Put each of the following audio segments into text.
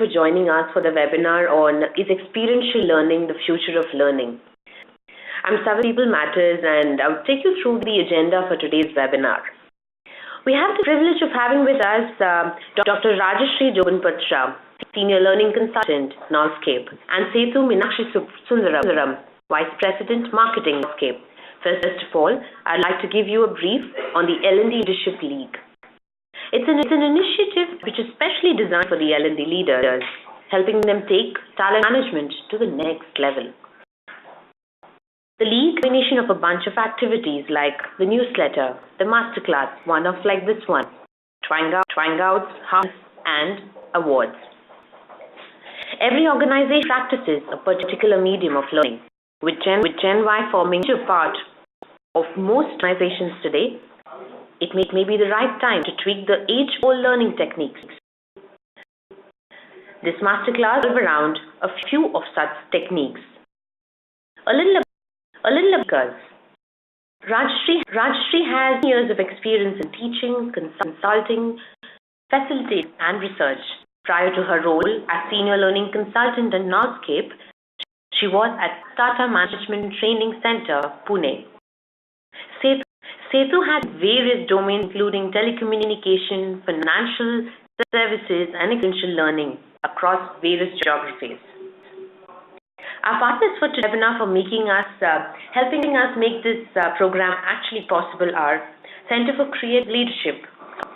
for joining us for the webinar on Is Experiential Learning the Future of Learning? I'm Several People Matters, and I'll take you through the agenda for today's webinar. We have the privilege of having with us Dr. Rajashree Jobanpatra, Senior Learning Consultant, Knowledgescape, and Sethu Meenakshi Sundaram, Vice President, Marketing, Knowledgescape. First of all, I'd like to give you a brief on the L&D Leadership League. It's an initiative which is specially designed for the L&D leaders, helping them take talent management to the next level. The League is a combination of a bunch of activities like the newsletter, the masterclass, one-off like this one, trying outs, hubs, and awards. Every organization practices a particular medium of learning, with Gen Y forming a part of most organizations today. It may be the right time to tweak the age-old learning techniques. This masterclass will around a few of such techniques. A little because Rajashree has years of experience in teaching, consulting, facilitating, and research. Prior to her role as Senior Learning Consultant at Knowledgescape, she was at Tata Management Training Center, Pune. Sethu had various domains including telecommunication, financial services, and experiential learning across various geographies. Our partners for today's webinar for helping us make this program actually possible are Center for Creative Leadership,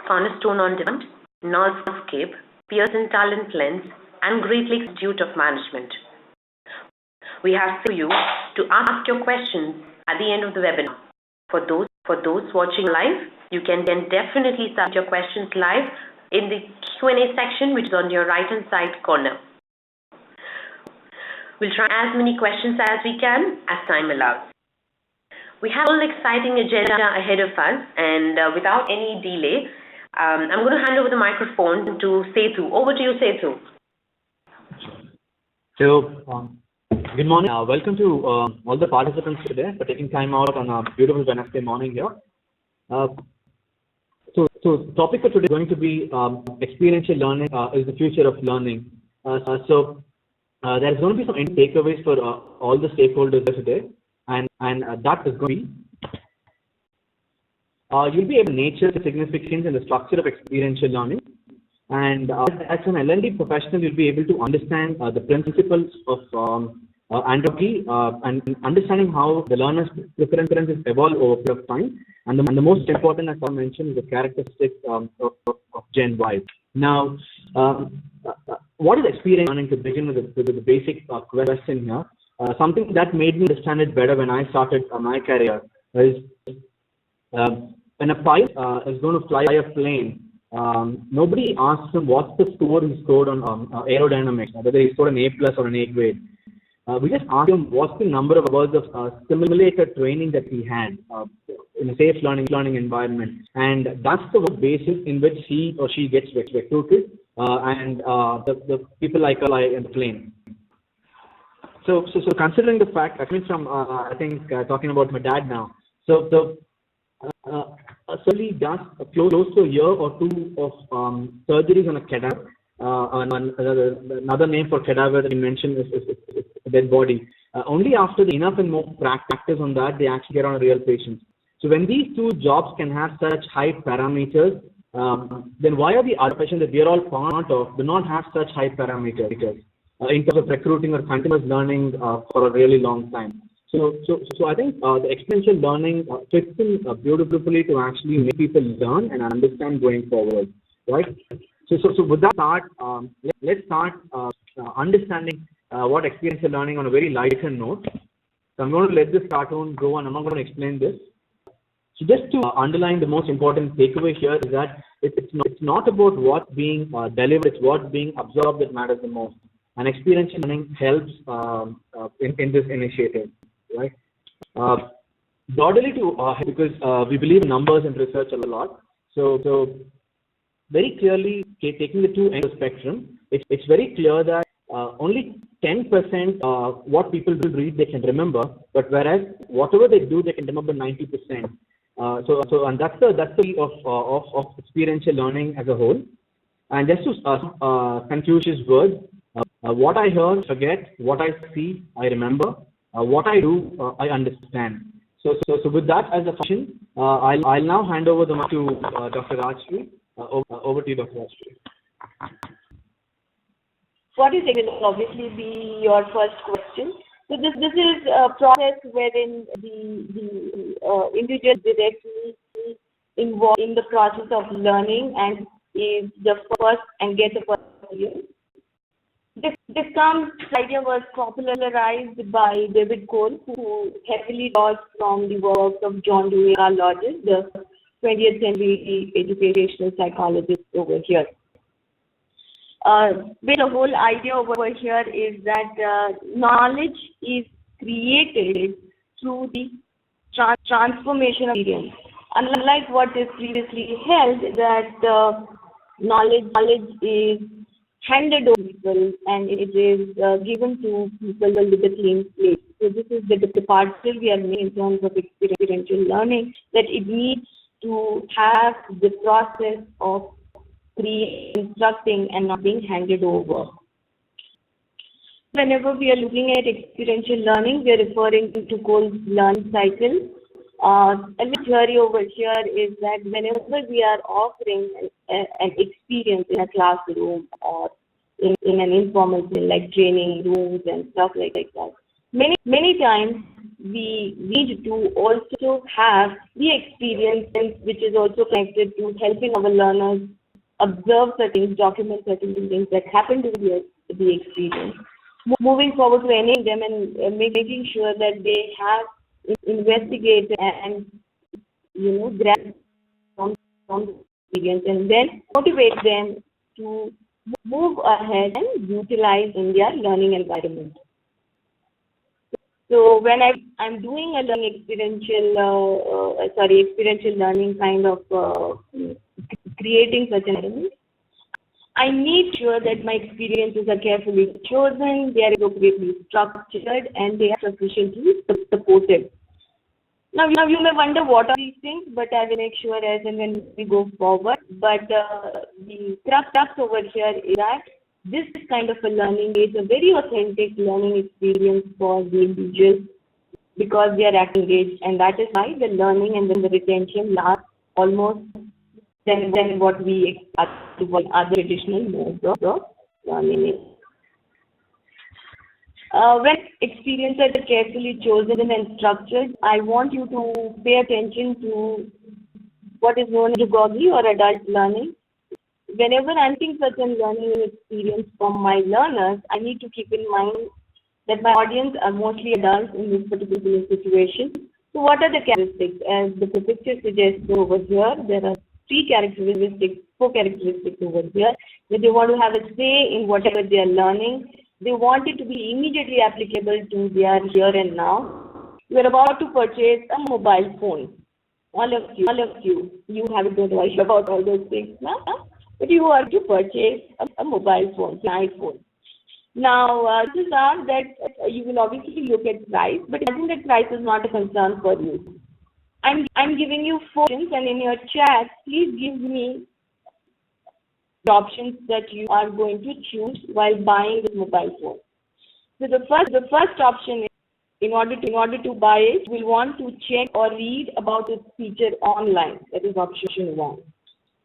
Cornerstone on Demand, Knowledgescape, Pearson Talent Lens, and Great Lakes Institute of Management. We have for you to ask your questions at the end of the webinar. For those watching live, you can then definitely submit your questions live in the Q&A section, which is on your right-hand side corner. We'll try as many questions as we can as time allows. We have an exciting agenda ahead of us, and without any delay, I'm going to hand over the microphone to Sethu. Over to you, Sethu. So, good morning. Welcome to all the participants today for taking time out on a beautiful Wednesday morning here. So the topic for today is going to be experiential learning is the future of learning. So there is going to be some takeaways for all the stakeholders today, and that is going to be you'll be able to nature the significance and the structure of experiential learning. And as an L&D professional, you'll be able to understand the principles of andragogy and understanding how the learner's preferences evolve over a period of time. And the most important, as I mentioned, is the characteristics of Gen Y. Now, what is experiential learning to begin with the basic question here? Something that made me understand it better when I started my career is when a pilot is going to fly a plane, nobody asks him what's the score he scored on aerodynamics, whether he scored an A+ or an A grade. We just ask him what's the number of hours of simulated training that he had in a safe learning environment, and that's the basis in which he or she gets recruited and the people like in the plane. So considering the fact, I mean, from I think talking about my dad now. So certainly does close to a year or two of surgeries on a cadaver. Another name for cadaver that you mentioned is dead body. Only after the enough and more practice on that, they actually get on a real patient. So when these two jobs can have such high parameters, then why are the other professions that we are all part of do not have such high parameters in terms of recruiting or continuous learning for a really long time? So I think the experiential learning fits in beautifully to actually make people learn and understand going forward, right? So with that start, let's start understanding what experiential learning on a very lighter note. So I'm going to let this cartoon go, and I'm not going to explain this. So just to underline the most important takeaway here is that it's not about what's being delivered, it's what's being absorbed that matters the most. And experiential learning helps in this initiative, right? Broadly because we believe in numbers and research a lot. So very clearly, taking the two ends of the spectrum, it's very clear that only 10% what people will read they can remember, but whereas whatever they do they can remember 90%. And that's the of experiential learning as a whole. And just to confuse his words, what I hear, forget. What I see, I remember. What I do, I understand. So with that as a function, I'll now hand over the mic to Dr. Rajshri. Over to you, Dr. Rajshri. What you say will obviously be your first question. So this is a process wherein the individual directly involved in the process of learning and is the first and gets the first year. This idea was popularized by David Cole, who heavily draws from the works of John Dewey, Carl Rogers, the 20th century educational psychologist over here. The whole idea over here is that knowledge is created through the transformation of experience. Unlike what is previously held, that knowledge is handed over to people and it is given to people with a clean slate. So this is the departure we are making in terms of experiential learning, that it needs to have the process of instructing and not being handed over. Whenever we are looking at experiential learning, we are referring to Cole's learning cycle. And the theory over here is that whenever we are offering an experience in a classroom or in an informal thing like training rooms and stuff like that, many times we need to also have the experience which is also connected to helping our learners observe certain things, document certain things that happen to the experience. Moving forward to enabling them and making sure that they have investigated and grab from the experience and then motivate them to move ahead and utilize in their learning environment. So when I'm doing a experiential learning kind of creating such an environment, I need sure that my experiences are carefully chosen, they are appropriately structured, and they are sufficiently supported. Now you may wonder what are these things, but I will make sure as and when we go forward. But the crux over here is that this kind of a learning is a very authentic learning experience for the individuals because they are acting engaged, and that is why the learning and then the retention lasts almost than what we expect to other traditional modes of learning. When experiences are carefully chosen and structured, I want you to pay attention to what is known as pedagogy or adult learning. Whenever I'm taking such a learning experience from my learners, I need to keep in mind that my audience are mostly adults in this particular situation. So what are the characteristics? As the picture suggests over here, there are four characteristics over here, that they want to have a say in whatever they are learning. They want it to be immediately applicable to their here and now. You are about to purchase a mobile phone. All of you haven't got to worry about all those things now, but you are to purchase a mobile phone, an iPhone. Now, chances are that you will obviously look at price, but I think that price is not a concern for you. I'm giving you 4 options, and in your chat, please give me the options that you are going to choose while buying this mobile phone. So the first option is, in order to buy it, we'll want to check or read about its feature online. That is option 1.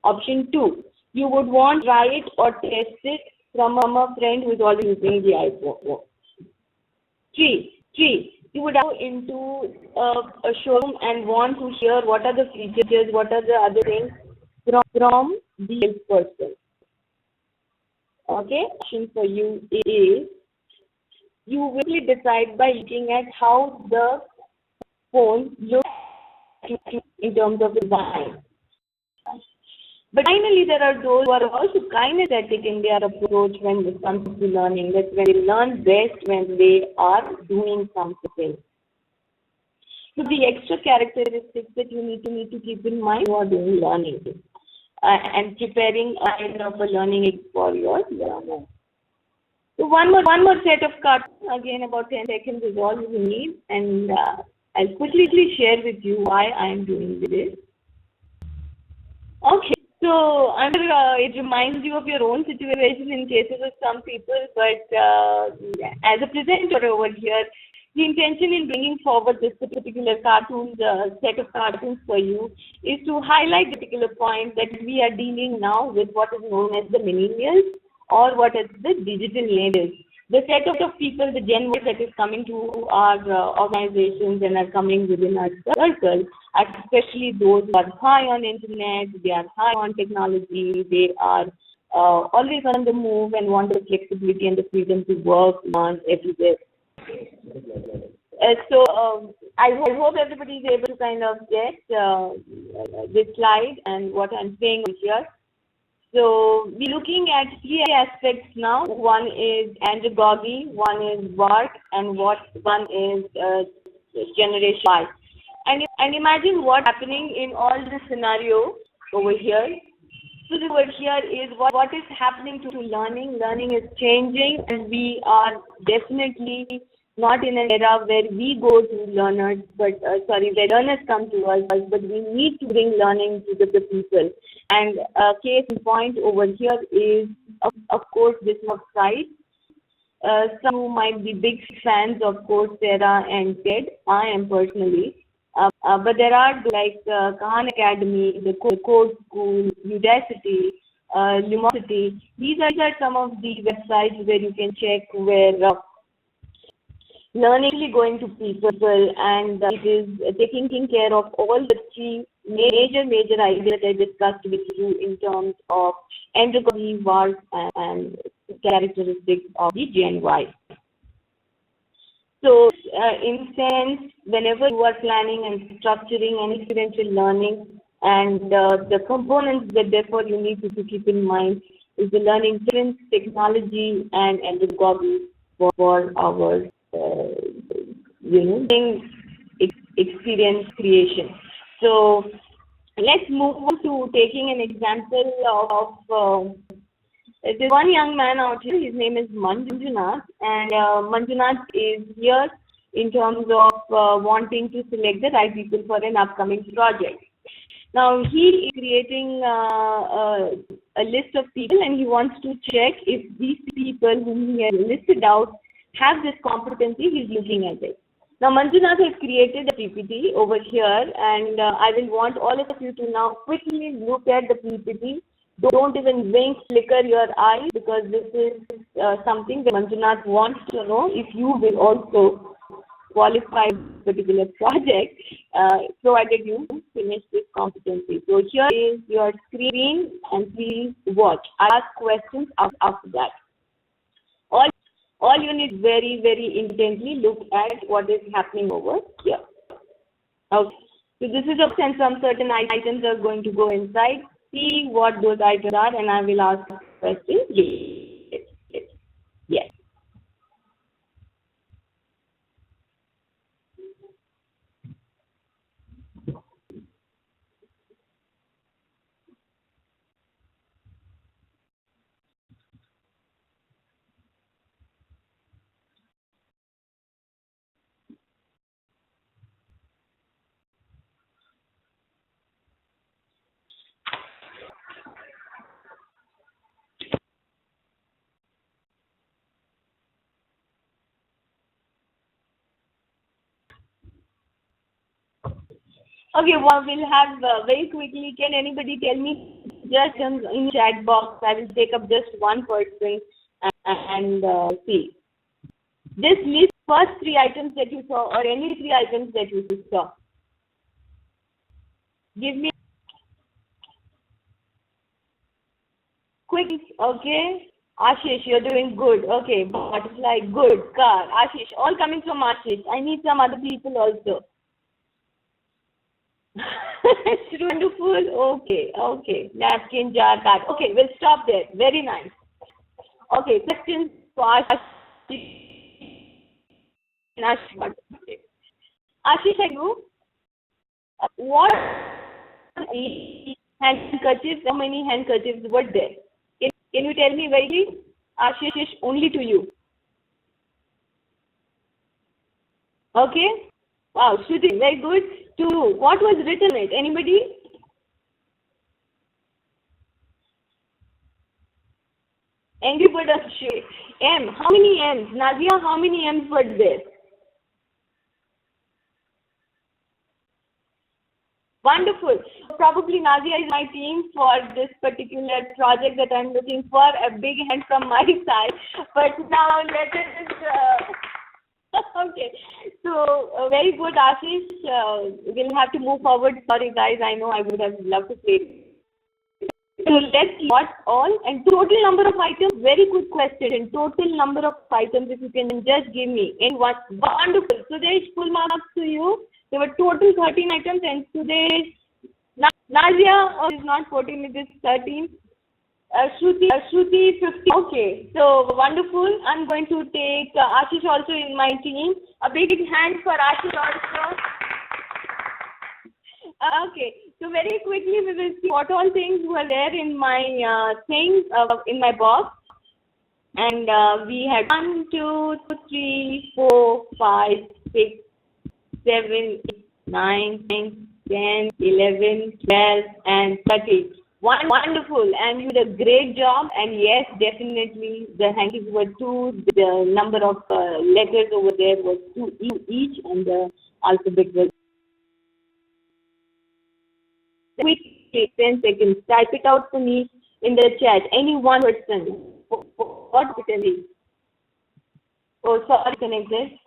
Option 2, you would want to try it or test it from a friend who is already using the iPhone. 3, you would go into a showroom and want to hear what are the features, what are the other things from the person. Okay, option for you is, you will decide by looking at how the phone looks in terms of design. But finally, there are those who are also kinesthetic in their approach when it comes to learning. That's when they learn best when they are doing something. So the extra characteristics that you need to keep in mind while doing learning and preparing a kind of a learning aid for your learner. So one more set of cards, again about 10 seconds is all you need, and I'll quickly share with you why I am doing this. Okay, So I'm sure it reminds you of your own situation in cases of some people, but as a presenter over here, the intention in bringing forward this particular cartoon, set of cartoons for you, is to highlight the particular point that we are dealing now with what is known as the millennials, or what is the digital natives. The set of people, the Gen Y that is coming to our organizations and are coming within our circle, especially those who are high on internet, they are high on technology, they are always on the move and want the flexibility and the freedom to work, learn everywhere. I hope everybody is able to kind of get this slide and what I'm saying here. So we're looking at three aspects now. One is andragogy, one is work, and one is generation Y. And imagine what's happening in all this scenario over here. So this over here is what is happening to learning. Learning is changing, and we are definitely not in an era where we go to learners, but where learners come to us, but we need to bring learning to the people. And case in point over here is, of course, this website. Some who might be big fans of Coursera and TED. I am personally. But there are like Khan Academy, the Code School, Udacity, Lumosity. These are some of the websites where you can check where learning is going to people, and it is taking care of all the three major ideas I discussed with you in terms of andragogy, work, and characteristics of the Gen Y. So, in sense, whenever you are planning and structuring an experiential learning, and the components that therefore you need to keep in mind is the learning difference, technology, and andragogy for our experience creation. So let's move on to taking an example of there's one young man out here. His name is Manjunath, and Manjunath is here in terms of wanting to select the right people for an upcoming project. Now he is creating a list of people, and he wants to check if these people whom he has listed out have this competency. He's looking at it. Now Manjunath has created a PPT over here, and I will want all of you to now quickly look at the PPT. Don't even wink, flicker your eyes, because this is something that Manjunath wants to know if you will also qualify this particular project, provided you finish this competency. So here is your screen, and please watch. I'll ask questions after that. All you need very, very intently look at what is happening over here. Okay. So this is and some certain items are going to go inside. See what those items are, and I will ask questions. Yes. Okay, well, we'll have very quickly. Can anybody tell me just in chat box? I will take up just one person and see. Just list first three items that you saw, or any three items that you saw. Give me quick. Okay, Ashish, you're doing good. Okay, butterfly, good. Car, Ashish, all coming from Ashish. I need some other people also. It's wonderful. Okay. Napkin, jar, card. Okay, we'll stop there. Very nice. Okay, questions for Ashish. Ashish, are you? What handkerchiefs? How many handkerchiefs were there? Can you tell me very clearly? Ashish, only to you. Okay. Wow, Shruti, very good. Two. What was written in it? Anybody? good, Akshay. M. How many M's? Nazia, how many M's were there? Wonderful. Probably Nazia is my team for this particular project that I'm looking for. A big hand from my side. But now let us... okay. So, very good, Ashish. We'll have to move forward. Sorry, guys. I know I would have loved to play. So let's see what all and total number of items. Very good question. Total number of items, if you can just give me. And what wonderful. Sudesh, full marks to you. There were total 13 items, and Sudesh, Nazia is not 14, it is 13. Shruti 15. Okay, so wonderful. I'm going to take Ashish also in my team. A big hand for Ashish also. Okay, so very quickly we will see what all things were there in my in my box. And we had 1, 2, 3, 4, 5, 6, 7, 8, 9, 10, 11, 12, and 13. Wonderful, and you did a great job. And yes, definitely the hankies were 2. The number of letters over there was 2 each, and the alphabet was. Quick, take 10 seconds. Type it out for me in the chat. Any one person. What it is? Oh, sorry, connected.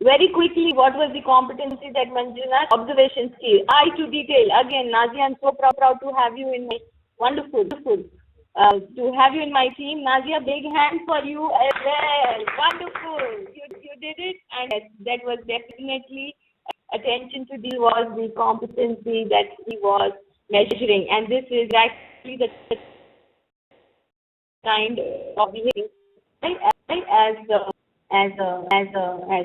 Very quickly, what was the competency that Manjuna? Observation skill. Eye to detail. Again, Nazia, I'm so proud to have you in my wonderful. To have you in my team. Nazia, big hand for you as well. Wonderful. You did it, and that was definitely attention to detail was the competency that he was measuring, and this is actually the kind of behavior as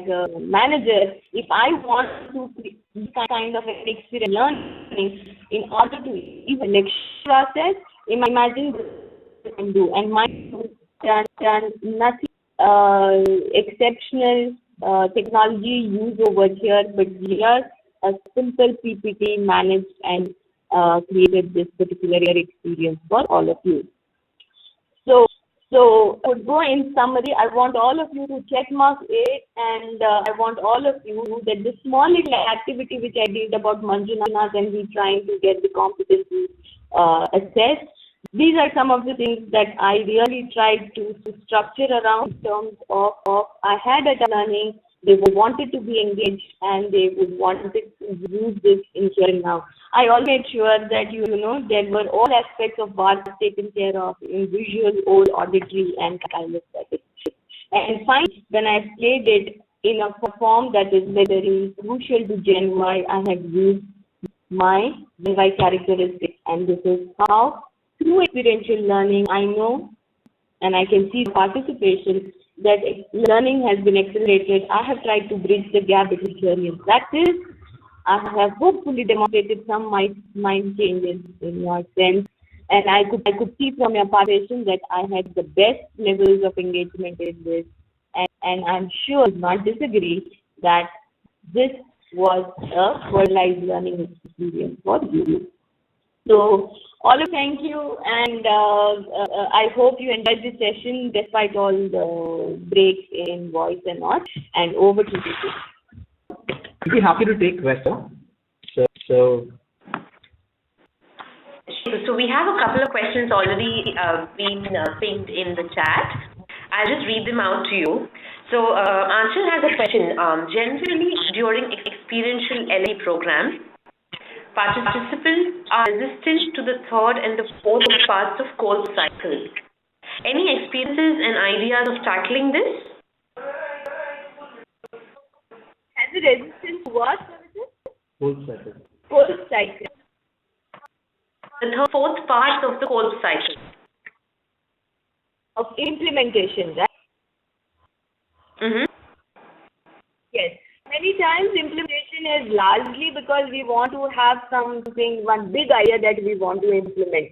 a manager. If I want to this kind of an experience learning in order to even lecture process, imagine what I can do, and my done nothing exceptional technology used over here, but here a simple PPT managed and created this particular experience for all of you. So to go in summary, I want all of you to check mark it, and I want all of you that the small little activity which I did about Manjunath and we trying to get the competency assessed. These are some of the things that I really tried to structure around in terms of I had a learning, they wanted to be engaged, and they would wanted to use this in here and now. I also made sure that there were all aspects of bars taken care of in visual, oral, auditory, and kinesthetic. And finally, when I played it in a form that is very crucial to Gen Y, I have used my Gen Y characteristics, and this is how through experiential learning, I know and I can see participation that learning has been accelerated. I have tried to bridge the gap between theory and practice. I have hopefully demonstrated some mind changes in your sense, and I could see from your participation that I had the best levels of engagement in this, and I'm sure you not disagree that this was a personalized learning experience for you. So, all thank you, and I hope you enjoyed this session despite all the breaks in voice and all. And over to you. I'd be happy to take questions. So we have a couple of questions already been pinged in the chat. I'll just read them out to you. So Anshul has a question. Generally, during experiential LA programs, participants are resistant to the third and the fourth parts of Kolb cycle. Any experiences and ideas of tackling this? Has it resistance to what? Kolb cycle. Kolb cycle. The fourth part of the Kolb cycle. Of implementation, right? Mm-hmm. Yes. Many times implementation is largely because we want to have one big idea that we want to implement.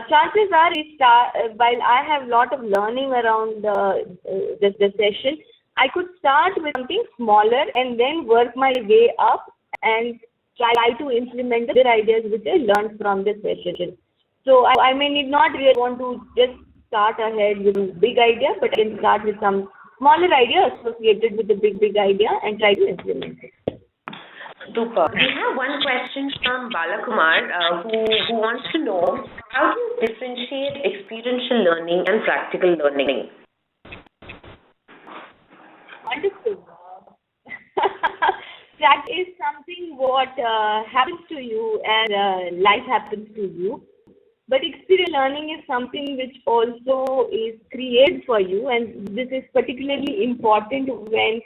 Chances are, while I have a lot of learning around the session, I could start with something smaller and then work my way up and try to implement the ideas which I learned from the session. So I may need not really want to just start ahead with a big idea, but I can start with some smaller idea associated with the big idea and try to implement it. Super. We have one question from Balakumar who wants to know how do you differentiate experiential learning and practical learning? Wonderful. That is something what happens to you and life happens to you. But experiential learning is something which also is created for you, and this is particularly important when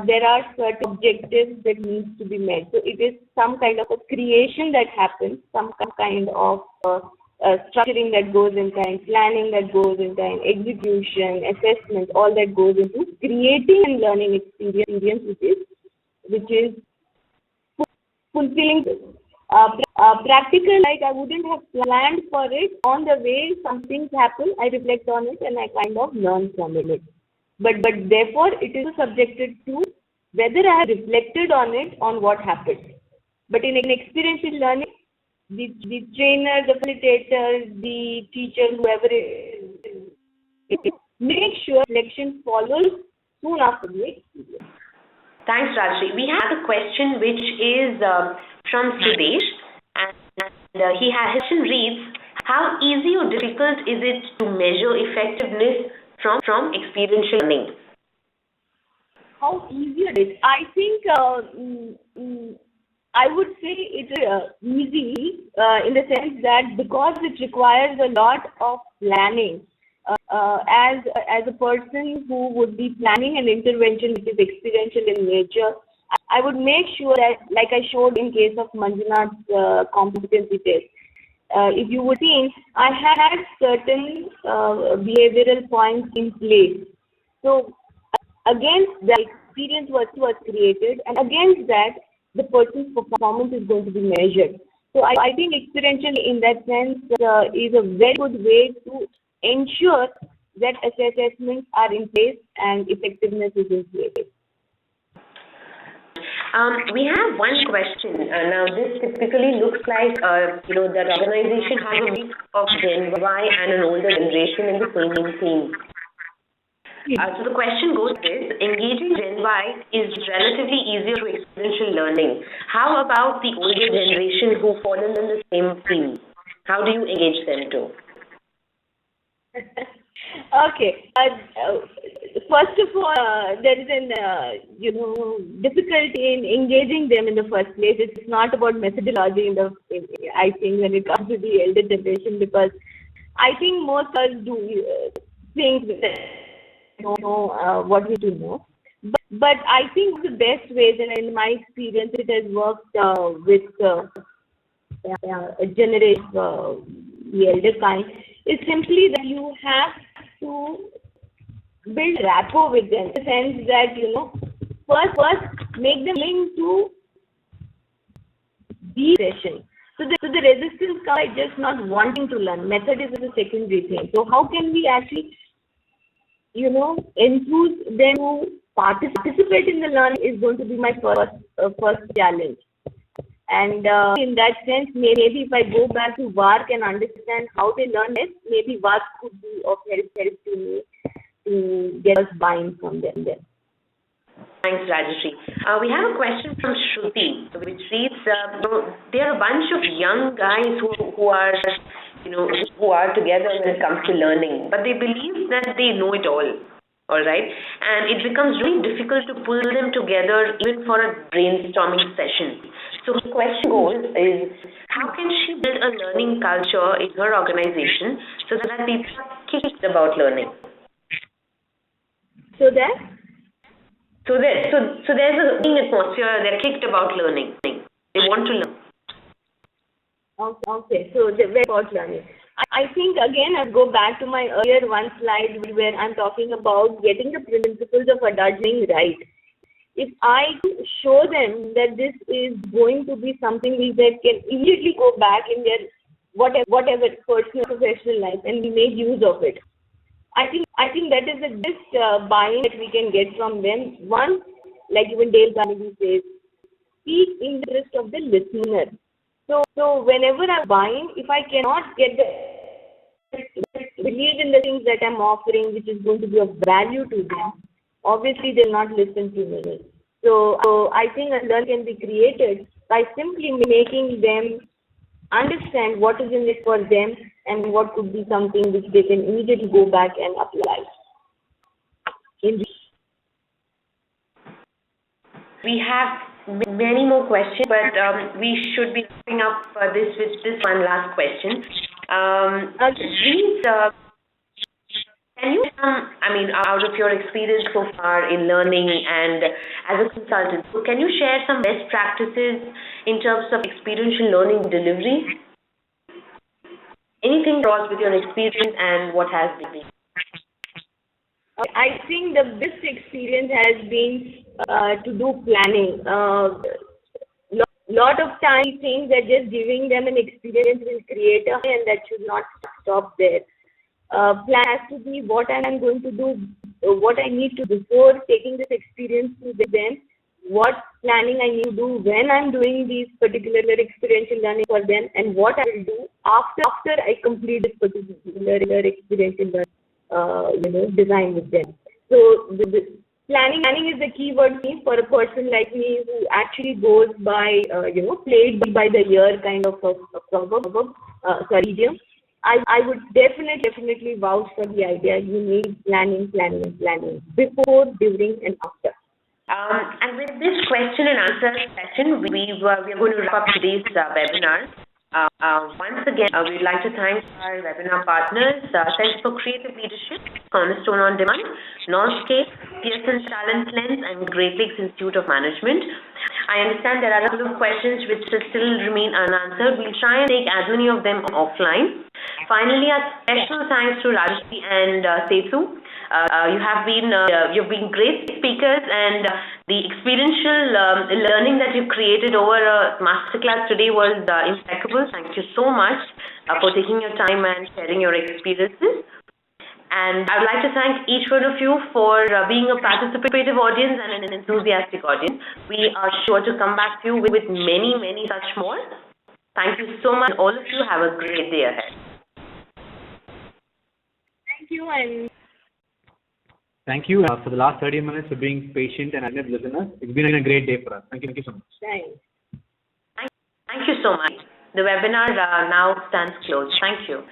there are certain objectives that needs to be met. So it is some kind of a creation that happens, some kind of structuring that goes in time, planning that goes in time, execution, assessment, all that goes into creating and learning experience, which is fulfilling. Practical, like I wouldn't have planned for it. On the way, some things happen, I reflect on it and I kind of learn from it. But therefore, it is subjected to whether I have reflected on it, on what happened. But in experiential learning, the trainer, the facilitator, the teacher, whoever it is, make sure reflection follows soon after the experience. Thanks, Rajri. We have a question which is from Sudesh, and his question reads, how easy or difficult is it to measure effectiveness from experiential learning? How easy it is? I think I would say it's easy in the sense that because it requires a lot of planning. As a person who would be planning an intervention which is experiential in nature, I would make sure that, like I showed in case of Manjunath's competency test, if you would see, I had certain behavioral points in place. So against that, experience was created, and against that, the person's performance is going to be measured. So I think experiential in that sense is a very good way to ensure that assessments are in place and effectiveness is in place. We have one question. Now, this typically looks like, that organization has a mix of Gen Y and an older generation in the same team. So the question goes this, engaging Gen Y is relatively easier to experiential learning. How about the older generation who fall in the same team? How do you engage them too? Okay. First of all, there is an difficulty in engaging them in the first place. It's not about methodology I think when it comes to the elder generation, because I think most of us do think that know what we do know. But I think the best ways, and in my experience, it has worked with a generation, the elder kind, is simply that you have to build rapport with them, in the sense that, first make them willing to be session. So the resistance comes by just not wanting to learn. Method is a secondary thing. So how can we actually, enthuse them to participate in the learning is going to be my first challenge. And in that sense, maybe if I go back to VARC and understand how they learn it, maybe VARC could be of help to me to get us buy-in from them. Thanks, Rajeshri. We have a question from Shruti, which reads, there are a bunch of young guys who are together when it comes to learning, but they believe that they know it all right? And it becomes really difficult to pull them together even for a brainstorming session. So the question goes is, how can she build a learning culture in her organization so that people are kicked about learning? So there's a learning atmosphere, they're kicked about learning. They want to learn. Okay, so they're very about learning. I think, again, I'll go back to my earlier one slide where I'm talking about getting the principles of adulting right. If I show them that this is going to be something that can immediately go back in their whatever personal professional life, and we make use of it, I think that is the best buy-in that we can get from them. One, like even Dale Carnegie says, speak in the interest of the listener. So whenever I'm buying, if I cannot get the believe in the things that I'm offering, which is going to be of value to them, obviously they'll not listen to me. So I think a learn can be created by simply making them understand what is in it for them and what could be something which they can immediately go back and apply. We have many more questions, but we should be wrapping up this with this one last question. Please, can you, out of your experience so far in learning and as a consultant, so can you share some best practices in terms of experiential learning delivery? Anything across with your experience and what has been? I think the best experience has been to do planning. Lot of times we think that just giving them an experience will create and that should not stop there. Plan has to be what I am going to do, what I need to do before taking this experience to them, what planning I need to do when I'm doing these particular experiential learning for them, and what I will do after I complete this particular experiential learning, design with them. So the planning is the key word for a person like me who actually goes by played by the ear kind of a medium. I would definitely vouch for the idea. You need planning before, during, and after. And with this question and answer session, we are going to wrap up today's webinar. Once again, we'd like to thank our webinar partners, Center for Creative Leadership, Cornerstone on Demand, Northscape, Pearson Talent Lens, and Great Lakes Institute of Management. I understand there are a couple of questions which still remain unanswered. We'll try and take as many of them offline. Finally, a special thanks to Rajyasree and Sethu. You've been great speakers, and the experiential learning that you've created over a masterclass today was impeccable. Thank you so much for taking your time and sharing your experiences. And I would like to thank each one of you for being a participative audience and an enthusiastic audience. We are sure to come back to you with many such more. Thank you so much. All of you have a great day ahead. Thank you. And thank you for the last 30 minutes for being patient and active listeners. It's been a great day for us. Thank you so much. Thanks. Thank you so much. The webinar now stands closed. Thank you.